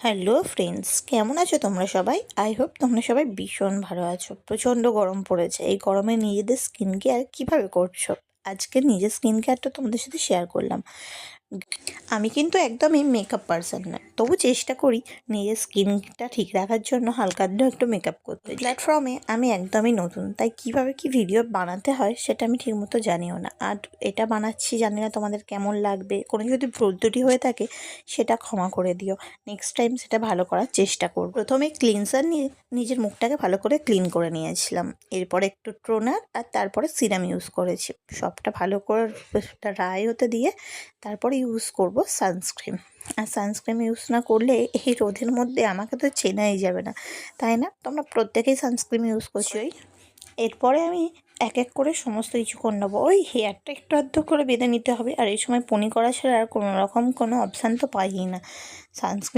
Hello friends, কেমন আছো তোমরা সবাই? আই হোপ তোমরা সবাই ভীষণ ভালো আছো। প্রচণ্ড গরম পড়েছে। এই গরমে নিজেদের স্কিন কেয়ার কীভাবে করছো? আজকে নিজের স্কিন কেয়ারটা তোমাদের সাথে শেয়ার করলাম। আমি কিন্তু একদমই মেকআপ পারসন না, তবু চেষ্টা করি নিজের স্কিনটা ঠিক রাখার জন্য হালকা একটু মেকআপ করতে। প্ল্যাটফর্মে আমি একদমই নতুন, তাই কিভাবে কি ভিডিও বানাতে হয় সেটা আমি ঠিকমতো জানিও না। আর এটা বানাচ্ছি, জানি না তোমাদের কেমন লাগবে। কোনো যদি ভুল ত্রুটি হয়ে থাকে সেটা ক্ষমা করে দিও। নেক্সট টাইম সেটা ভালো করার চেষ্টা করব। প্রথমে ক্লিনসার নিয়ে নিজের মুখটাকে ভালো করে ক্লিন করে নিয়েছিলাম। এরপর একটু টোনার আর তারপরে সিরাম ইউজ করেছি। সবটা ভালো করে ড্রাই হতে দিয়ে তারপরে ইউজ করব সানস্ক্রিন। আর সানস্ক্রিন ইউজ না করলে এই রোদের মধ্যে আমাকে তো চেনাই যাবে না, তাই না? তোমরা প্রত্যেকেই সানস্ক্রিন ইউজ করছোই। এরপরে আমি এক এক করে সমস্ত কিছু করে নেবো। ওই হেয়ারটা একটু আধটু করে বেঁধে নিতে হবে। আর এই সময় পনি করা ছাড়া আর কোনো রকম কোনো অপশান তো পাইই না। সানস্ক্রিন